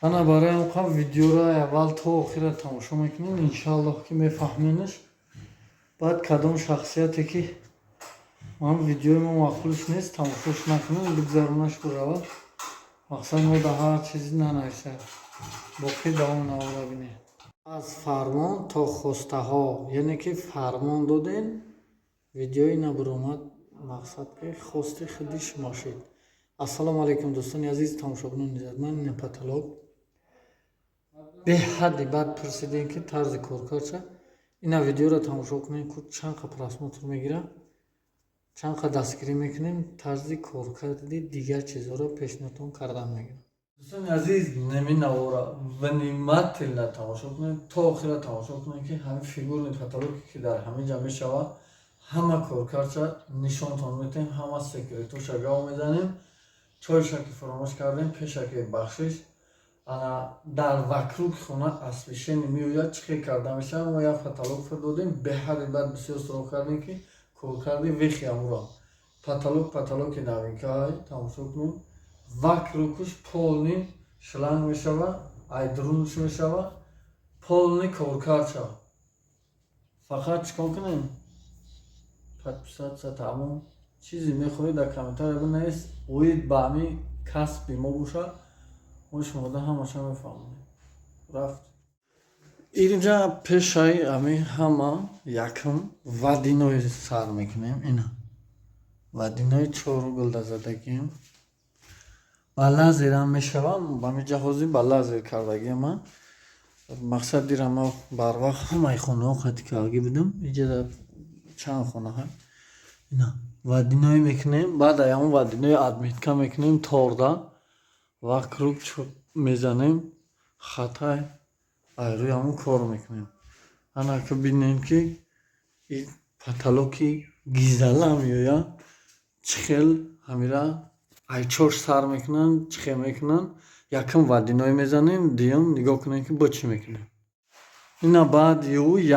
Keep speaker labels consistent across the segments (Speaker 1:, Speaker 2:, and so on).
Speaker 1: ана барои муқа видеоро аввал то охира тамошо мекунем, иншааллоҳ ки мефаҳменаш. Баъд кадом шахсияте ки ман видеои мо маъқулш нест, тамошош накунем, бигзаронаш бурава. мақсад мо дар ҳар чизи нанависа, боқӣ давом навора бинем. аз фармон то хостаҳо, яъне ки фармон додем, видеои набуромад, мақсад ки хости худи шумо шид. ассалому алайкум дӯстони азиз, тамошобинони иззатманд, ин патолог беҳадди бад пурсидем ки тарзи коркар ча. ина видеоро тамошо кунем ки чанқа просмотр мегирад, чанқа дастгирӣ мекунем, тарзи коркарди дигар чизҳоро пешниҳодтон кардан мегирам. дӯстони азиз, неми навора ваниматилла тамошо кунем, то охира тамошо кунем ки ҳамин фигурни патологи ки дар ҳамин ҷа мешавад, ҳама коркарча нишонтон метаҳем, ҳама секретоша гав мезанем. чойша ки фаромӯш кардем, пеша ки бахшиш ана дар вакруг хона освещение меояд, чихе карда мешавад. мо як патолог фурдодем, беҳади бад бисёр суроғ кардем ки коркарди вихи амуро патологи новинкаҳой тамошо кунем. вакругуш полни шланг мешавад, айдрунш мешавад, полни коркарча. фақат чикор кунем, подписаться тамом, чизе мехоҳед дар комментария бинавис, оид ба ҳамин касби мо бошад, мо шумода ҳамаша мефаҳмем. рафт инҷа пешаи ҳамин ҳама якум вадинои сар мекунем. ина вадинои чоргулдазадагиам ба лазерам мешавам, ба ми ҷаҳози ба лазер кардагиам. ман мақсад дирам мо барвақт ҳамаи хонаҳо хати карда будам, инҷа дар чанд хонаҳо ина вадинои мекунем. баъд ҳамон вадинои адметка мекунем, торда вакруг мезанем, хатай айрӯи ҳамон кор мекунем. ана ки бинем ки ин патологи гизала меояд, чихел ҳамира айчош сар мекунанд, чихел мекунанд. якум вадинои мезанем, дуюм нигоҳ кунем ки бо чӣ мекунем. ина баъд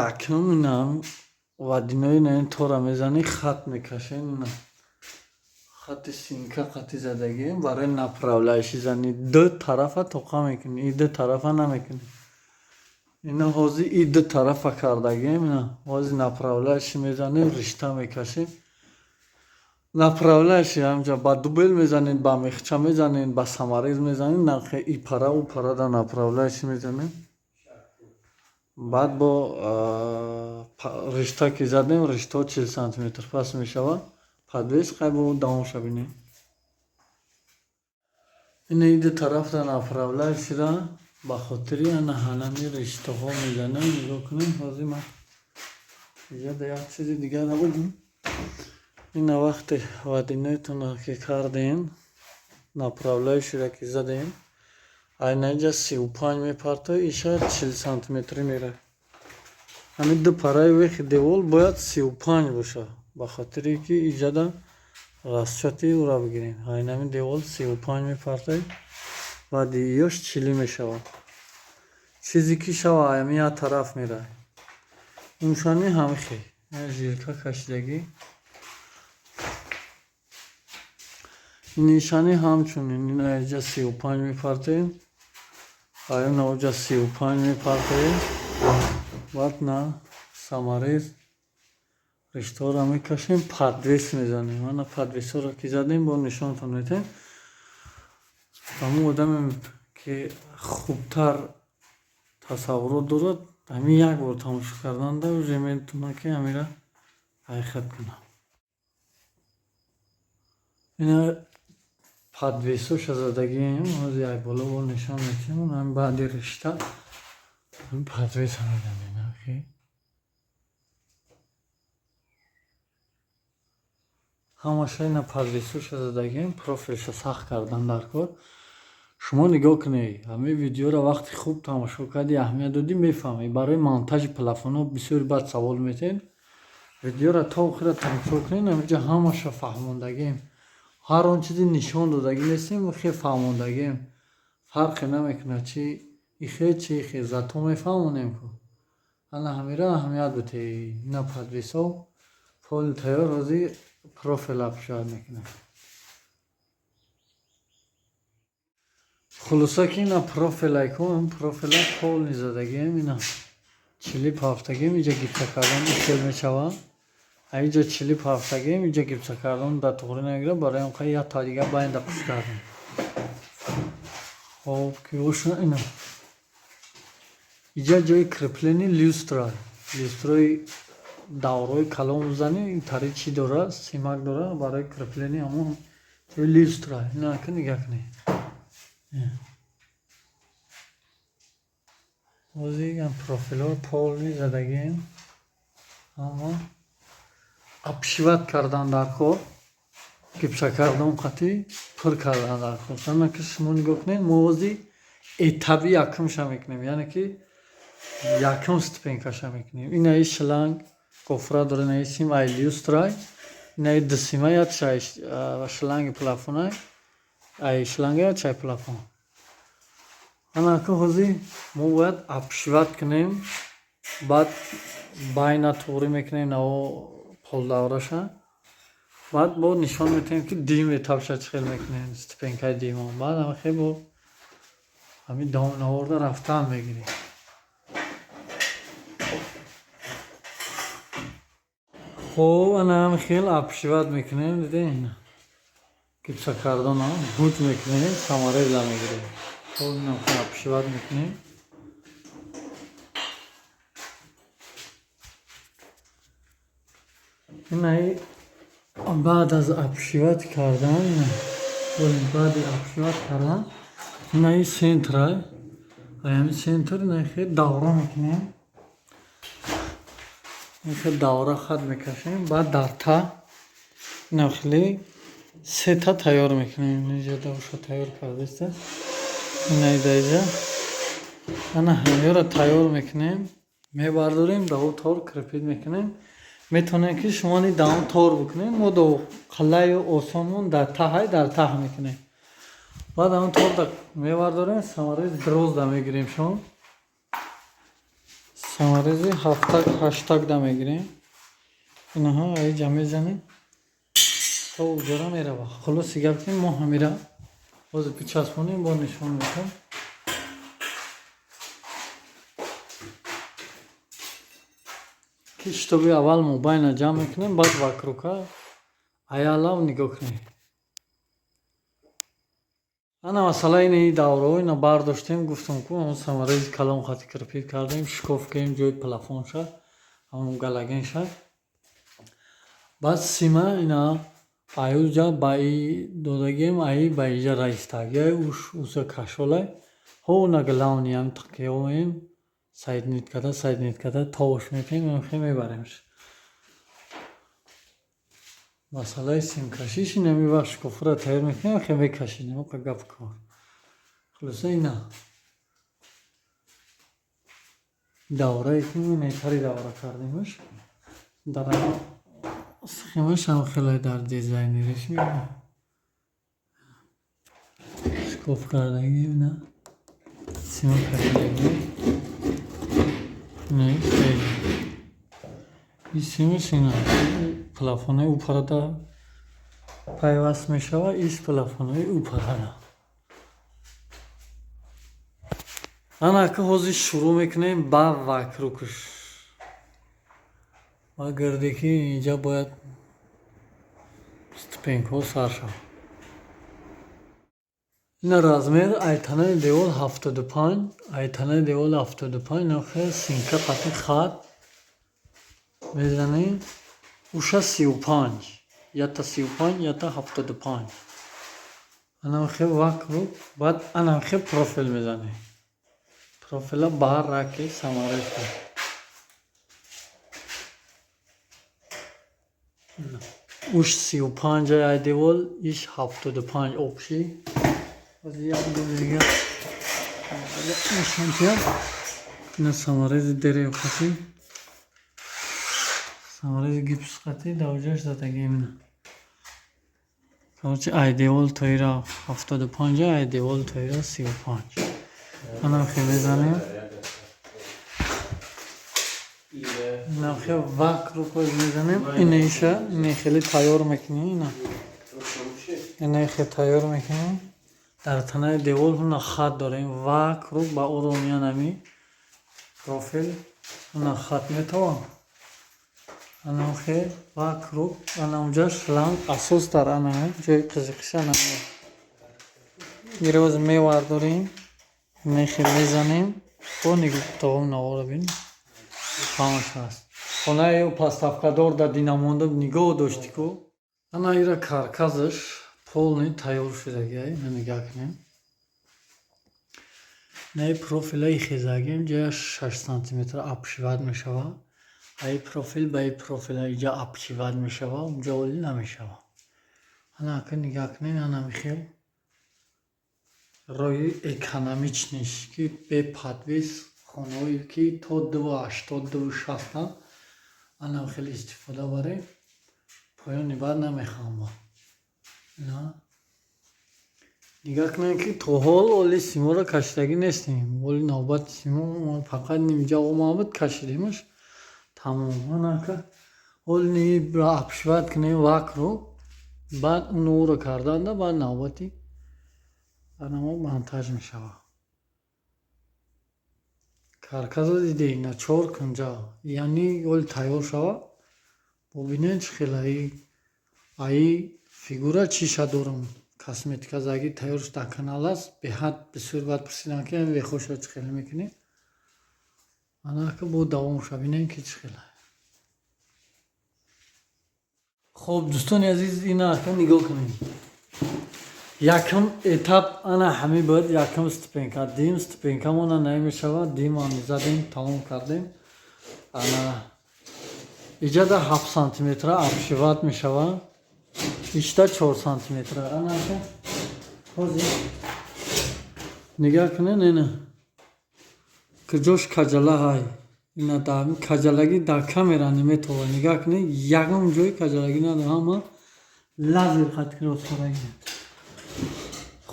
Speaker 1: якум ина вадинои наин тора мезанем, хат мекашем. ина хати синка хати задагием барои направляющи зани ду тарафа тоқа мекунем, ин ду тарафа намекунем. ина ҳозир ин ду тарафа кардагием, ина ҳозир направляющи мезанем, ришта мекашем. направляющи ҳамҷа ба дубел мезанем, ба мехча мезанем, ба саморез мезанем, нақе и пара у пара да направляющи мезанем. баъд бо ришта ки задем, риштао 40 сантиметр пас мешавад, подвес қайбо давомша бинем. ина ин ду тараф да направляющира ба хотири ана ҳанами риштаҳо мезанем. нигоҳ кунем, ҳозир ман инҷа да як чизи дигар набудем. ина вақте вадиноитонро ки кардем, направляющиро ки задем, айна инҷа 35 мепартои, ин шояд 40 сантиметрӣ меравад. ҳамин ду параи вехи девол бояд 35 бошад, ба хотире ки инҷа да расчати ӯро бигирем. айнами девол 35 мепартои, баъди иёш 40 мешавад. чизе ки шава ҳамин як тараф меравад. умшани ҳамихе жилка кашидагӣ. нишани ҳамчунин, ина инҷа 35 мепартоем, айна оҷа 35 мепартоем. баъд на саморез риштаҳоро мекашем, подвес мезанем. ана подвесҳоро ки задем, бо нишонтон метаҳем. ҳамон одаме ки хубтар тасаввурот дорад, ҳамин як бор тамошо карданда уже метавонад ки ҳамира ҳақиқат кунад. ина подвесоша задагием, ҳозир як боло бо нишон метаҳем. ҳамин баъди ришта подвеса мезанем. ҳамаша ина подвесоша задагием, профилша сахт кардан дар кор. шумо нигоҳ кунед, ҳамин видеоро вақти хуб тамошо кардӣ, аҳамият додӣ, мефаҳмӣ. барои монтажи плафонҳо бисёри бад савол метаҳед. видеоро то охира тамошо кунед, ҳаминҷа ҳамаша фаҳмондагием. ҳар он чизи нишон додагӣ нестем, ихе фаҳмондагием. фарқе намекунад чи ихе чи ихе, зато мефаҳмонем ку. ана ҳамира аҳамият бидеҳед. ина подвесҳо поли тайёр, ҳозир профилро пешоҳад мекунем. خلاصه که اینا پروفیلای کن پروفیلای پول نیزدگی هم اینا چلی پافتگی اینجا گیفته کردم ایشتر میشوه اینجا چلی پافتگی اینجا گیفته کردم در طوری نگیره برای اون یا تا دیگه باید پوش کردم خب که اوشون اینا اینجا جای کرپلینی لیسترای داوروی کلام زنی این تاری چی داره سیمک داره برای کرپلینی همون جای لیسترای اینا که نگه کنی وزی هم پروفیلور پول می زدگیم اما ابشیوت کردن در خور گیپسه کردم خطی پر کردن در خور سنه که شما نگاه کنید موزی ایتابی یکم شا میکنیم یعنی که یکم ستپینکا شا میکنیم این ای شلنگ کفره داره نیستیم ای لیوسترای این ای دسیمه یا چای شلنگ پلافونه ای شلنگ یا چای پلافون انا که حوزی ما باید ابشیوت کنیم بعد باینا توری میکنیم نو پول دورشه بعد با نشان میتونیم که دیم ایتابشه چخیل میکنیم ستپینکای دیمان بعد همه خیلی با همین دام نورده رفته هم میگیریم خب انا هم خیلی ابشیوت میکنیم دیده این گیپسه کردن ها بود میکنیم سماره بلا میگیریم خب این هم خیلی ابشیوت میکنیم این ای بعد از ابشیوت کردن این ای سنتر های همین سنتر این خیلی دوره میکنیم این خیلی دوره خط میکشیم بعد در تا این خیلی سه تا تیار میکنیم اینجا دوشا تیار کرده است این ای دیجا انا همه را تیار میکنیم میبرداریم دو طور کرپید میکنیم میتونه که شما نی داون طور بکنیم و دو خلای اوسانمون در ته در ته میکنیم بعد اون طور میبرداریم سماریز دروز دا میگیریم شما سماریزی هشتاگ دا میگیریم اینها ای جمعی زنیم تا اوجارا میره با خلوصی گفتیم ما همیره باز پیچسبونیم با نشون میکنیم کشتوبی اول موبایل جمع میکنیم بعد وکروکا ایالا نگاه کنیم انا مثلا این دوره اینا برداشتیم گفتم که اون سماریز کلام خطی کرپید کردیم شکوف کردیم جوی پلافون شد همون گلگین شد بعد سیما اینا ایو جا بای دودگیم ای بای جا رایستاگی اوسا کشولای هو نگلاونی هم تقیویم ساید نیت کده تاوش میکنیم خیلی میبریمش مسئله سیم کشیش نمیبخش کفره تایر میکنیم خیلی کشیدیم و که گفت کن خلاصه اینا دوره ایکنیم نیتری دوره کردیمش در سخیمش هم خیلی در دیزاینیرش میبینیم شکوف کردگی اینا سیم کشیدگی نه خیلی این سیمش اینا پلافونه اوپره دا پیوست میشه و ایش پلافونه اوپره دا انا که حوزی شروع میکنیم با وکروکش و گردی که اینجا باید ستپینک ها سر شد این رازمیر ایتانه دیول 75 ایتانه دیول 75 نخه سینکه قطعی خط میزنیم اوشا 35 یا تا 35 یا تا 75 انا خیلی وکروک بعد انا خیلی پروفیل میزنیم پروفیل باهر راکی سماره کنیم اوش 35 ای دیول ایش 75 اپشی از یک دو دیگه نشانتیم این سماره دره خطی سماره گیپس خطی دوجهش دادگیم نه کارچه ای دیول تایرا 75 ای دیول تایرا 35 انا خیلی زنیم اینا خیلی وقت رو کوز میزنیم اینه خیلی تیار میکنیم اینا خیلی تیار میکنیم дар танаи девор ҳуна хат дорем вак рӯ ба оромия нами профил ҳуна хат метавон анахе вак рӯ анамҷа шланг асос дар ана ҷои қизиқиша нами гирёз мевардорем мехи мезанем бо нигоҳ тавом навора бин ҳамаш ҳаст хонаи пластовкадор дар динамонда нигоҳ дошти ку ана ира каркасаш полни тайёр шудагиай нигоҳ кунем наи профилаи хезагим ҷоя 6 сантиметр апшивад мешавад аи профил ба и профила иҷа апшивад мешавад унҷа оли намешавад ана ака нигоҳ кунем ана михел рои экономичниш ки бе подвес хонаҳое ки то 280-260 ана хеле истифода барем поёни баъд намехоҳам ба нигоҳ кунем ки то ҳол оли симоро кашидагӣ нестем оли навбати симо фақат нимҷа омабуд кашидемаш тамом анака оли апшивад кунем вакро баъд уноро карданда баъд навбати анамо монтаж мешавад каркаса дидем на 4 кунҷа яъни оли тайёр шавад бобинед чӣ хела аи фигура чиша дорам косметика заги тайёрш дар канал аст беҳад бисёр бад пурсидан ки вехоша чӣ хела мекунем анака бо давомша бинем ки чӣ хела хуб дӯстони азиз ина ака нигоҳ кунем якам этап ана ҳами бояд якам ступенка дим ступенкамона намешавад димам мезадем тамом кардем ана иҷада 7 сантиметра апшивад мешавад ишта 4 сантиметра анака ҳозир нигоҳ кунед ина куҷош каҷала ҳай ина дар каҷалагӣ дар камера наметавон нигоҳ кунед ягон ҷои каҷалагӣ надор ҳама лазер хатироскараги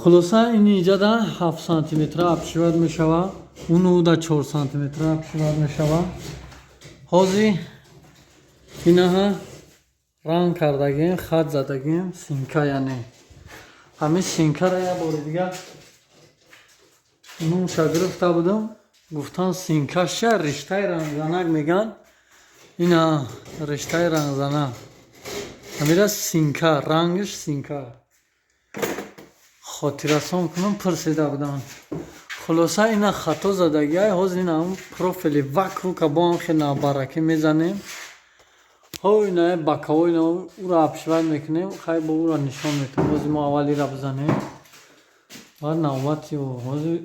Speaker 1: хулоса ин иҷада 7 сантиметра апшивад мешавад унуда 4 сантиметра апшивад мешавад ҳозир инаҳа ранг кардагем хат задагем синка яъне ҳамин синкара як бори дигар нумша гирифта будам гуфтан синкаша риштаи рангзанак меган ина риштаи рангзанак ҳамира синка рангиш синка хотиррасон кунам пурсида буданд хулоса ина хато задагиай ҳозир ина профили вакру ка бо ҳам хел бараки мезанем ҳоина бакавоина ура апшивад мекунем хай бо ура нишон метавем ҳозир мо аввал ира бизанем баъд навбати ҳозир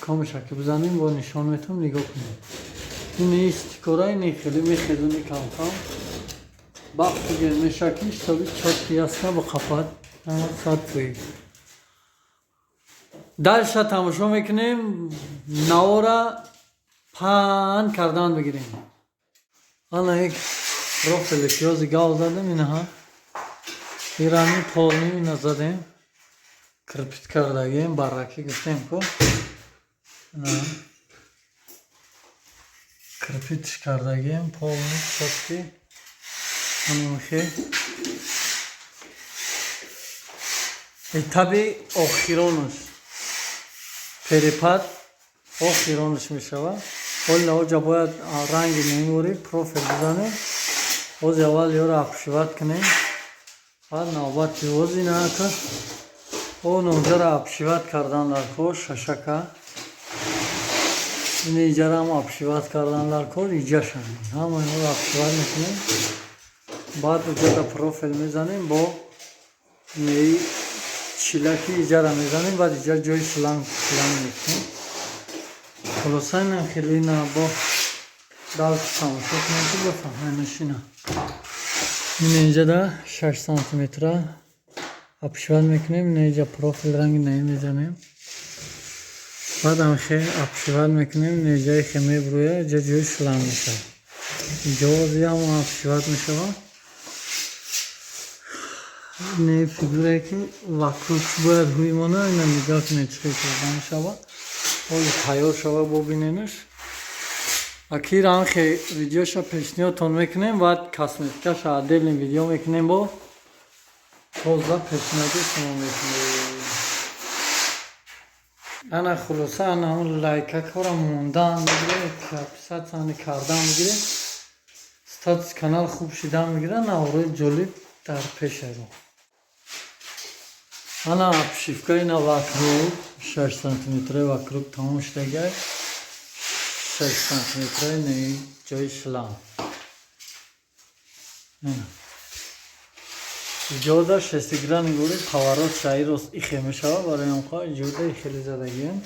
Speaker 1: камешаки бизанем бо нишон метавем нигоҳ кунем ин стикора ин хеле мехезуни камкам бахти гермешаки шаби чотки ясна ба қафат садфуи дальша тамошо мекунем навора пан кардан бигирем ана як профили пиёзи гав задем инаҳа ирани полни ина задем кирпит кардагем барраки гуфтем ку кирпитш кардагем полни чотки анамахе этаби охиронаш перепад охиронаш мешавад ола оҷа бояд ранги мемори профил бизанем ҳозир аввал ёро апшивад кунем баъд навбати ҳозир нака он оҷаро апшивад кардан дар кор шашака ин иҷарам апшивад кардан дар кор иҷаша ҳама инҳоро апшивад мекунем баъд уҷада профил мезанем бо неи чилаки иҷара мезанем баъд иҷа ҷои шланг мекунем хулоса ина хеле ина бо далки тамошо кунем ки бафаҳманашина ин иҷада 6 сантиметра апшивад мекунем ин иҷа профил ранги наи мезанем баъд амхе апшивад мекунем ин иҷаи хе мебурӯяд иҷа ҷои шланг мешавад иҷа озиам апшивад мешавад ин фигурае ки вакру чӣ бояд ҳуи мона ина нигоҳ кунед чӣ хел карда мешавад ҳози тайёр шава бобиненаш акир анхе видеоша пешниҳодтон мекунем баъд косметикаша отдельни видео мекунем бо тоза пешниҳоди шумо мекунем ана хулоса ана он лайкакора мондан мегире подписатсияни кардан мегире статус канал хуб шидан мегире наворои ҷолиб дар пешаро ана обшивкаи на вокруг 6 сантиметраи вокруг тамом шудагай 6 сантиметраи наи ҷои шлам иҷода шестиграни гури паворот шаирос ихе мешава барои онқа иҷода ихели задагием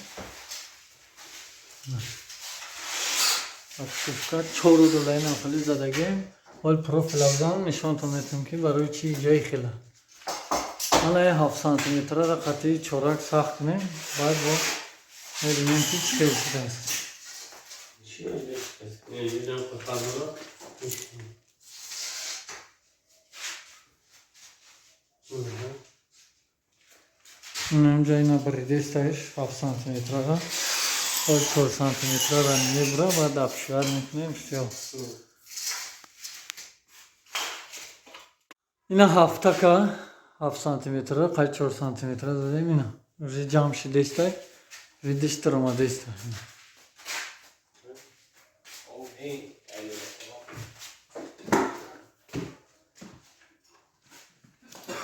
Speaker 1: обшивка 4 долаи нахали задагием ҳол профилавдан нишонтон метам ки барои чи ҷои хела ана 7 сантиметрара қатъи чорак сахт кунем баъд бо мебинем ки чӣ хел шудааст инҷа ина бридестаиш 7 сантиметрара ҳол 4 сантиметрара мебура баъд обшивад мекунем всё ина ҳафтака 7 сантиметра қай 4 сантиметра дадем ина уже ҷамъ шидестай видиш даромадестай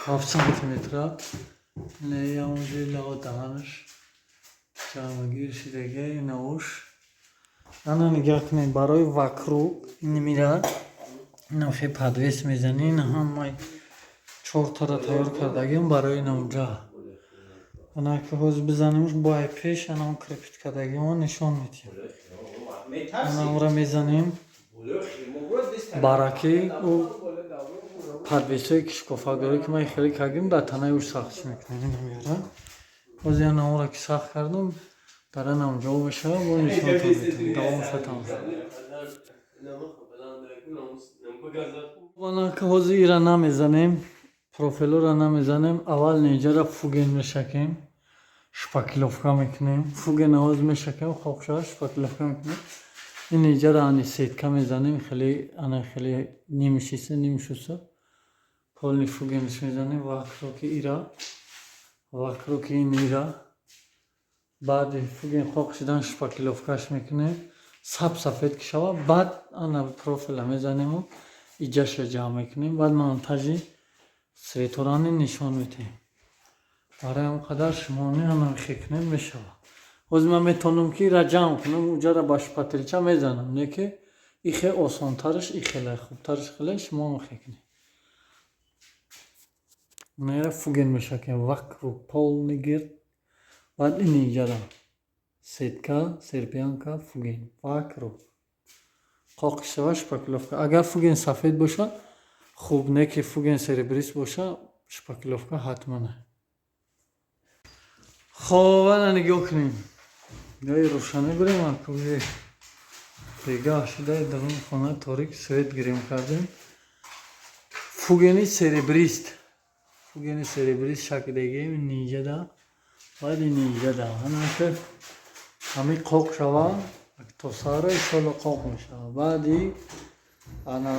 Speaker 1: 7 сантиметра не онҷои лаодаанаш ҷамъгир шидагай ина уш ана нигоҳ кунед барои вокруг мира нафе подвес мезанӣ ина ҳамаи 4 тара тайёр кардагиам барои ина онҷа ана ки ҳозир бизанимш бои пеш ана он крепит кардагиам нишон медиҳам ана онро мезанем бараки ӯ подвесҳои кишкофакдорӣ ки ман хеле кардагим дар танаи уш сахтш мекунем ина меора ҳозир ана онро ки сахт кардам дар ана онҷа мешава бо нишонтон медиҳам давомша тамом шуд ана ки ҳозир ира намезанем профилора намезанем аввал неҷара фуген мешакем шпаклёвка мекунем фуген ҳозир мешакем хокшава шпаклёвка мекунем ин неҷара ани сетка мезанем хеле ана хеле нимшиса нимшуса полни фугенш мезанем вокруги ира вокруги ин ира баъди фуген хок шидан шпаклёвкаш мекунем сафед ки шава баъд ана профила мезанему иҷаша ҷамъ мекунем баъд монтажи светорани нишон медиҳем барои он қадар шумони ана хекунем мешава ҳозир ман метавонам ки ира ҷамъ кунам уҷара ба шпателча мезанам не ки ихе осонтараш ихеле хубтараш хеле шумо мехекунед нера фуген мешакем вокруг полный гирд баъд ин иҷара сетка серпиянка фуген вокруг қоқ шава шпаклёвка агар фуген сафед боша хуб не ки фуген серебрис боша шпаклёвка ҳатман хоб ана нигоҳ кунем ҷои рӯшанӣ бурем акуе бегаҳ шуда дарун хона торик свет гирем кардем фугени серебрист шакидагием ниҷада баъд ин ниҷада ана ки ҳами қоқ шава то сара иншолло қоқ мешава баъди ана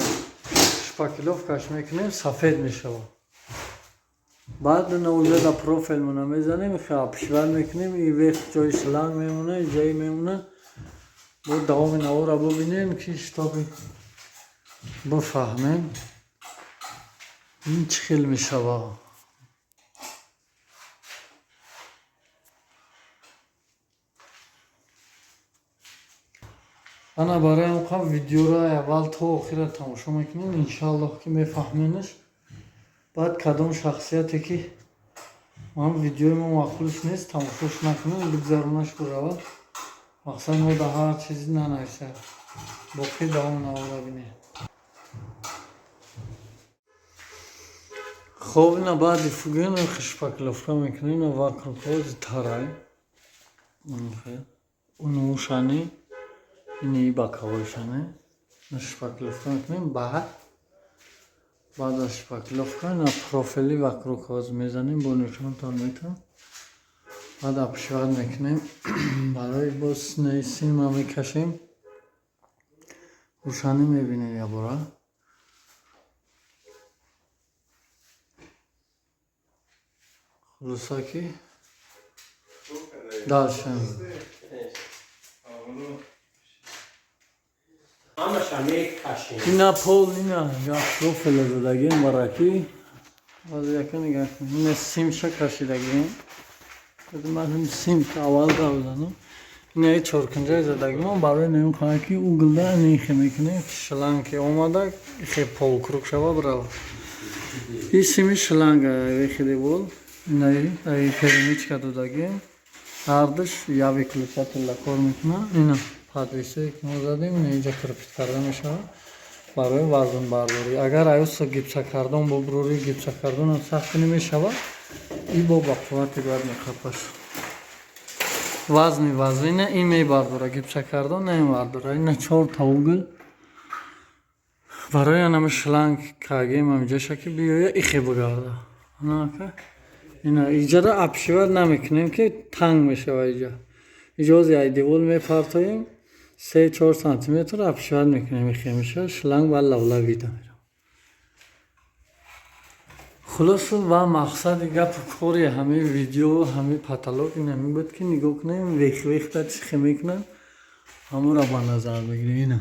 Speaker 1: шпаклёвкаш мекунем сафед мешава баъд ана уҷада профилмона мезанем обшивад мекунем и вех ҷои шланг мемона ҷои мемона бо давоми навора бубинем ки шитоби бифаҳмем ин чӣ хел мешава ана барои он қа видеоро аввал то охира тамошо мекунем иншаллоҳ ки мефаҳменаш баъд кадом шахсияте ки ман видеои мо маъқулш нест тамошош накунем бигзаронаш бурава мақсад мо дар ҳар чизи нанависа боқӣ давом навора бинем хоб ина баъди фуген шпаклёвка мекунем ина вокругҳози тарай унушани ини бакавошане шпаклёвка мекунем баъд аз шпаклёвка на профили вокруг ҳозир мезанем бо нишонтон метавон баъд обшивад мекунем барои боз синма мекашем рӯшанӣ мебинем ябора хулоса ки Дальше. Ина пол, ина профил задагим бараки. Аз яка нигах кунем. Ина симша кашидагим. Ман сим аввал гавзану. Ина чоркинҷаи задагим барои намехоҳам ки углда нехе мекунем шланг ки омада хе пол круг шава брава. И сими шланга вехиде бол. Ина ай перемичка додагим. Ардаш я выключатель кор мекуна. Ина подвесе ки мо задем, ина инҷа крепит карда мешавад барои вазн бардорӣ. Агар аюса гипсакардон бо бурори гипсакардонам сахт намешавад, и бо бақуввати бояд мехапаш. Вазни вазина ин мебардора, гипсакардон намебардора. Ина 4 та угл барои анами шланг кагем амҷаша ки биёя ихе бигарда. Анака ина иҷара абшивар намекунем ки танг мешава иҷа. Иҷози ай девол мепартоем 3-4 сантиметр абшивар мекунем ихе меша шланг ба лавлавида мерам. Хулосу ва мақсади гапу кори ҳами видео ҳами паталог ин ҳамин буд ки нигоҳ кунем вехта чихе мекунад ҳамура ба назар бигирем. Ина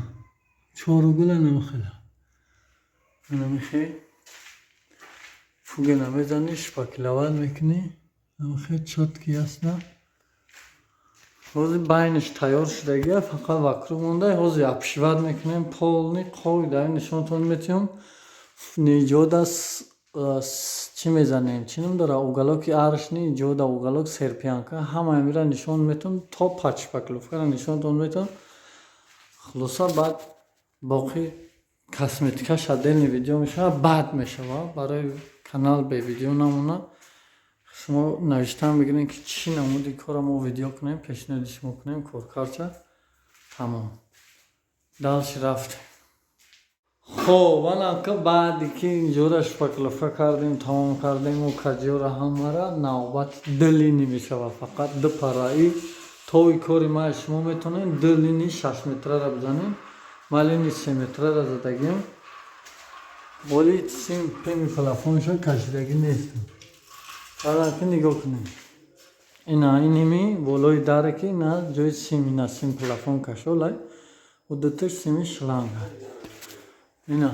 Speaker 1: 4 угла намехела намехе фуга намезани шпаклават мекунӣ намехе чотки ясна. ҳозир байнаш тайёр шудагия фақат вакруг монда. ҳозир абшиват мекунем полни қоида нишонтон метиҳам неҷода чӣ мезанем чӣ намедора уголоки аршни ҷода уголок серпиянка ҳама амира нишон метиҳам то пачшпакловкара нишонтон метиҳам. хулоса баъд боқи косметикаш отдельни видео мешавад баъд мешавад барои канал бе видео намона. шумо навиштан бигирем ки чӣ намуди кора мо видео кунем пешниҳоди шумо кунем коркарча тамом далши рафт. хоб анака баъди ки инҷора шпакловка кардем тамом кардему каҷора ҳамара навбат 2 лини мешавад. фақат 2 параи тои кори ма шумо метонем 2 лини 6 метрара бизанем. ма лини 3 метрара задагим. воли сим пеми плафонша кашидагӣ нестам. анака нигоҳ кунем. ина иними болои даре ки ина ҷои сим ина сим плафон кашолай ҳудудаш сими шланга. ина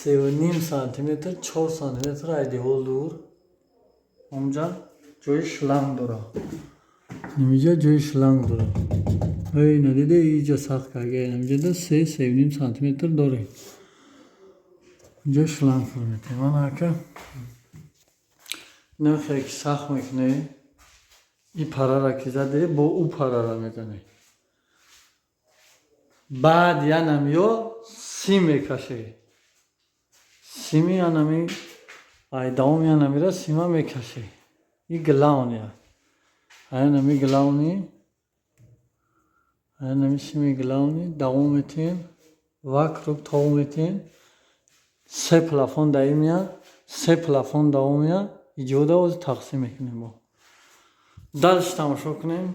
Speaker 1: 3.5 сантиметр 4 сантиметр айдиҳол дур омҷа ҷои шланг дора. инҷа ҷои шланг дора. ина дида иҷа сахт кага инҷада 3.5 сантиметр дорем. инҷа шланг фурметем. анака нахе ки сахт мекунӣ и парара ки заде бо ӯ парара мезанӣ. баъд янам ё сим мекашӣ. сими анами айдаом янамира сима мекашӣ. и главния аянами главни аянами сими главни давом метем вакруг тавом метем 3 плафон даи меяд 3 плафон давом меяд. иҷода оз тақсим мекунем. мо далш тамошо кунем.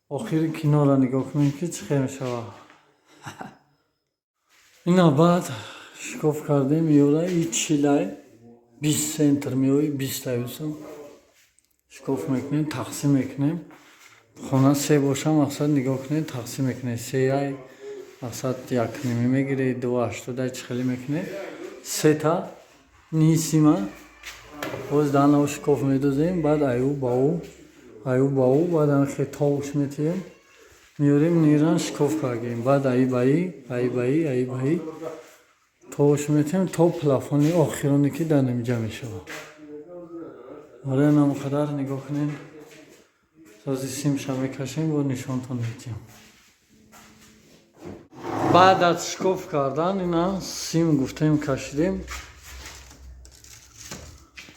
Speaker 1: охири кинора нигоҳ кунем ки чӣ хел мешавад. ина баъд шикоф кардем ёра и чилай 20 сентр меои 20 аюсам шикоф мекунем тақсим мекунем. хона 3 боша мақсад нигоҳ кунем тақсим мекунем. 3 ай мақсад 1.5 мегире 2.80 чӣ хеле мекунем. 3 та нисима боз данао шикоф медозем. баъд аю ба ӯ баъд анхе тоуш метиҳем меёрем ниран шикоф кардем. баъд ай баи тоуш метиҳем то плафони охироне ки дар намиҷа мешавад. барои намқадар нигоҳ кунем. сози симша мекашем бо нишонтон метиҳам. баъд аз шикоф кардан ина сим гуфтем кашидем.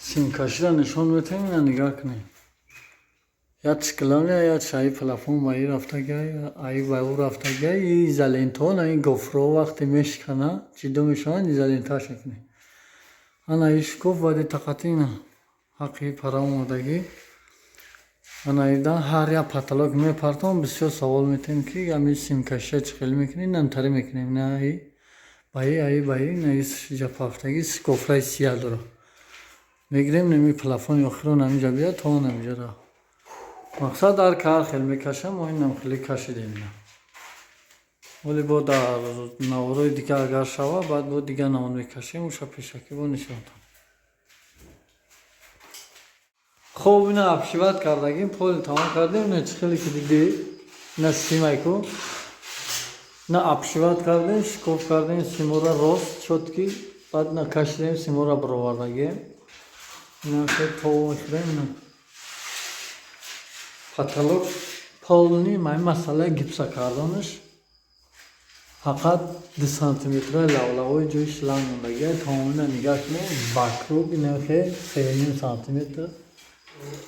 Speaker 1: сим кашида нишон метиҳем. ина нигоҳ кунем. я чиклавля я чаи плафон ба ин рафтагай ай ба ӯ рафтагай изолентон ай гофро вақте мешикана ҷидо мешаванд изоленташ мекунем. ана и шикоф баъди тақати ина ҳаққи пара омодагӣ. ана идан ҳар як паталог мепартон бисёр савол метиҳем ки ами симкашиша чӣ хел мекунем. нантари мекунем. на ай ба ин ҷапафтагӣ кофраи сия дора мегирем. нами плафони охиро намиҷа биёд то намиҷара мақсад ҳар кар хел мекашам, мо инам хеле кашидем на. Вале бо дар наворои дига агар шава, баъд бо дига навон мекашем, уша пешакӣ бо нишонтам. خب اینا ابشیوت کردگیم پول تمام کردیم نه چخیلی که دیدی نه سیمای کو نه ابشیوت کردیم شکوف کردیم سیمورا راست شد که بعد نه کشیدیم سیمورا برآوردگیم نه خیلی تاو کردیم نه پتالوگ پولنی مای مسئله گیپسا کردنش فقط 2 سانتیمتر لولوی جوش لنگ موندگی تمامی نگاه کنیم باکروگ نه خیلی 3.5 سانتیمتر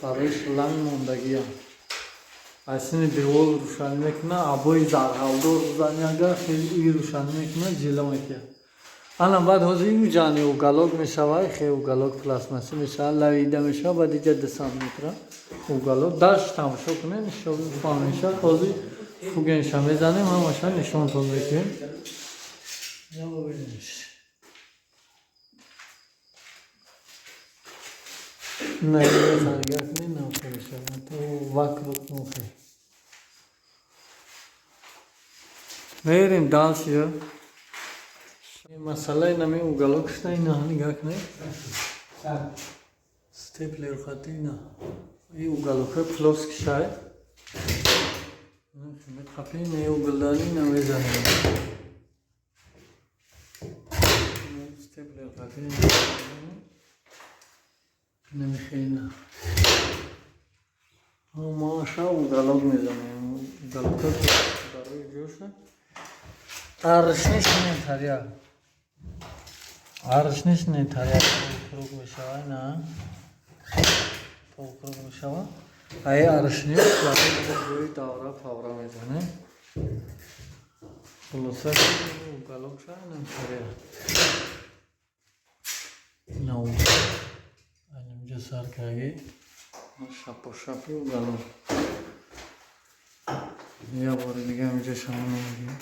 Speaker 1: برایش لنگ موندگی هم اصلا دیوال روشنی میکنه ابوی زرهالدار روزنی اگر خیلی روشنی میکنه جلو میکنه الان بعد حوضی اینو جانی اوگالوگ میشوه خیلی اوگالوگ پلاسماسی میشه لویده میشه بعد اینجا 2 سانتیمتر اوگالوگ داشت تماشا کنه نشون فان میشه حوضی فوگنش هم میزنیم همشه نشون تون میکنیم یا ببینیش نه یه سرگرد نی نمکنه شما تو وقت رو کنفه میریم دالشیو مسئله نمی اوگالوگش نه اینا نگاه کنه ستیپلر خطی نه این اوگالوگه پلوس کشای خیمت خفی نه اوگلدانی نمیزنیم ستیپلر خطی نمیخینه ما شا اوگالوگ میزنیم اوگالوگ برای جوشه аршниш нетария аршниш нетария круг мешава на круг мешава ай аршниш барои ҷои давра павра мезанем хулоса угалок ша нетария нау анҷа саркаги шапошапи угалок я бори дига инҷа шама намегем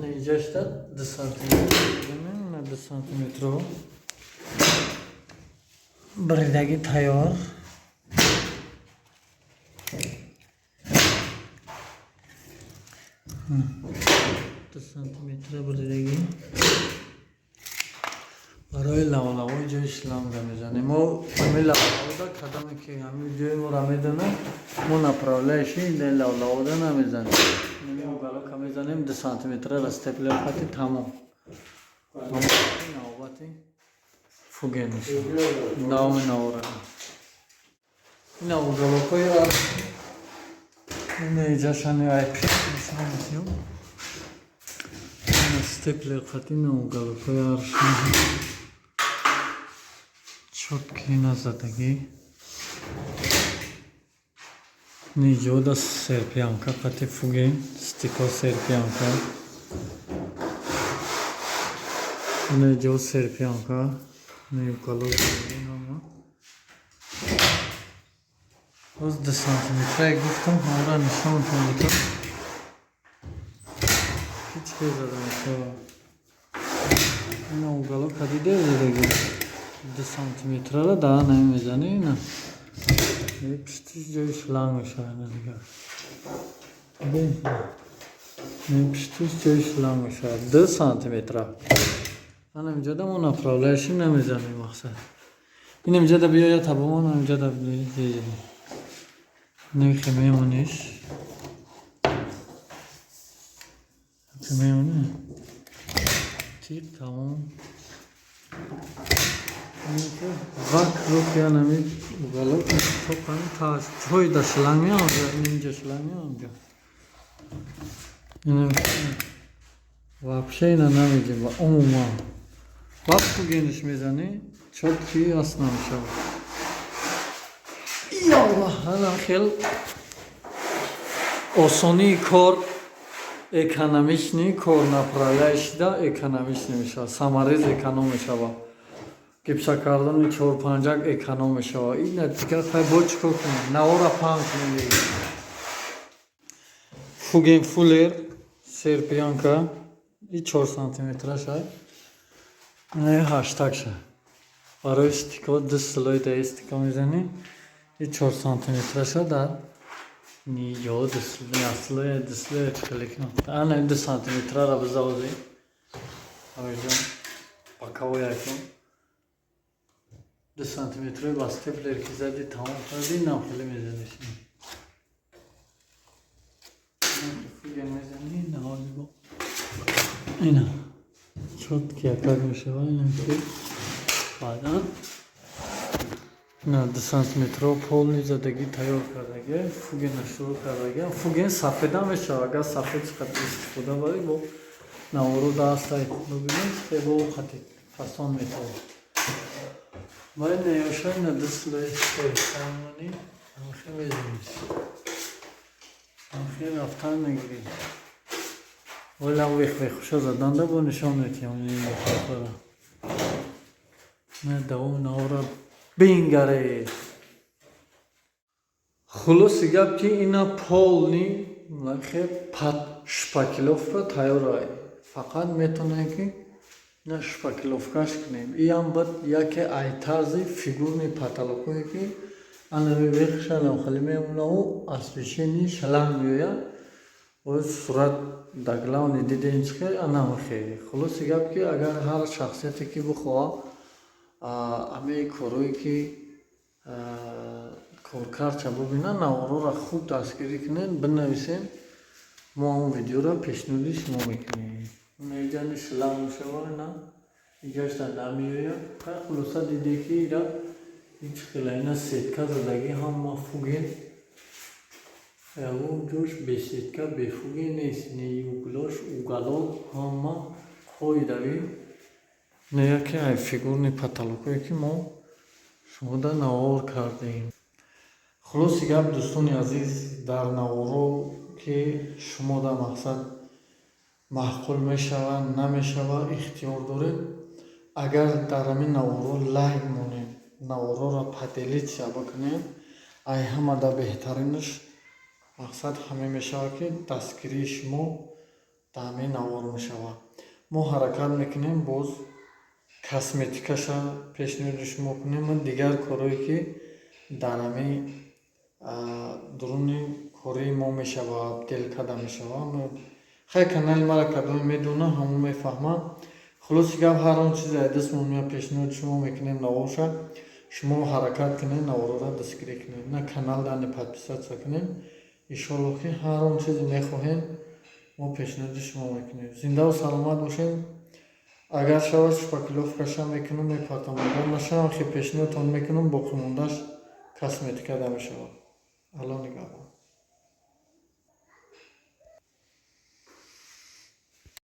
Speaker 1: اینجاشتا 2 سانتیمتر بزنیم نه 2 سانتیمتر رو بریدگی تیار 2 سانتیمتر بریدگی برای لولوی جایش لنگ میزنیم ما همین لولو دا کدامی که همین جای ما را میدونه ما نپراولایشی در لولو دا نمیزنیم نمی اوگالو که میزنیم 2 سانتیمتر استپلر خطی تمام نوبتی فوگه میشه ناومی نورا این اوگالو کوی این ایجاشانی ای پیش میشه میسیم استپلر خطی اوگالو کوی ارشنی чёткие назадагӣ ниҷода серпиянка қати фугем стико серпиянка ниҷо серпиянка ниукало боз 2 сантиметра гуфтам ҳамра нишонтон будам ҳеҷ ке зада мешава ина угало кадиде задаги 2 сантиметра да намезани на пиштиш ҷоиш ланг мешавад нигар пиштиш ҷоиш ланг мешавад 2 сантиметра ана инҷода мо направляеши намезанем мақсад ин инҷода биёя табомон инҷода нехе мемониш мемони тип тамом вакруг я нами уголок топан таш чой да шланг меонҷа инҷа шланг меонҷа ина вообще ина намедем ва умуман вақти гениш мезани чотки аст намешавад ёллоҳ ана хел осонии кор экономични кор направляешида экономични мешавад самарез эконом мешавад гипса кардани 4-5 эконом мешавад ина дига хай бо чикор кунем навора панг кунем фуген фуллер серпиянка и 4 сантиметраша не хаштагша барои стико 2 слой да стико мезани и 4 сантиметраша дар ниҷо 2 слой чиликно ана 2 сантиметрара бизавози авижон пакавояко 2 сантиметраи ба степлер ки зади тамом карди навхели мезаниши фуген мезани наҳоли бо ина чотки якак мешава инам ки баъдан ина 2 сантиметро полни задагӣ тайёр кардаги фугена шурӯъ кардаги фуген сафеда мешава агар сафед қадр истифода барӣ бо навору дастай бубинед хебо хати фасон метавон баъд неёша ина 2 слои самони намхе мезанид намхе рафтан мегиред олам вехвехуша заданда бо нишон метиёнӣ хора на давом навора бингаре хулоси гап ки ина полни лахе пат шпакловка тайёрай фақат метонем ки ина шпакловкаш кунем иам бад яке ай тарзи фигурни паталокое ки анами вехша навхали мемунаву аспишини шаланг меояд оз сурат даглавни диденчхе анамхе хулоси гап ки агар ҳар шахсияте ки бихоҳа ҳамаи корое ки коркарча бубина наворора хуб дастгирӣ кунед бинависен мо ҳамн видеоро пешниҳоди шумо мекунем наиҷани шиланг мешава ина иҷашта намеояд хулоса диде ки ира ҳеҷ хела ина сетка задагӣ ҳама фуген ҷош бесетка бефуген нест не углош уголок ҳама қоидави не яке ай фигурни паталокое ки мо шумода навор кардем хулоси гап дӯстони азиз дар наворо ки шумода мақсад маъқул мешава намешава ихтиёр доред агар дар ҳамин наворо лайк монем навороро паделитша бикунем ай ҳамада беҳтаринаш мақсад ҳамин мешава ки дастгирии шумо дар ҳамин навор мешава мо ҳаракат мекунем боз косметикаша пешниҳоди шумо кунем дигар корое ки дар ҳамин дуруни кории мо мешава абдел карда мешава хай канали мара кадоме медона ҳамон мефаҳмад хулоси гап ҳар он чизе ай дастмон меояд пешниҳоди шумо мекунем наворша шумо ҳаракат кунед наворора дастгирӣ кунед на канал дани подписатсия кунед иншоалло ки ҳар он чизе мехоҳем мо пешниҳоди шумо мекунем зиндаву саломат бошед агар шавад шпакловкаша мекунам мепартам агар нашавам хе пешниҳодтон мекунам боқимондаш косметикада мешавад алло нигаҳбон.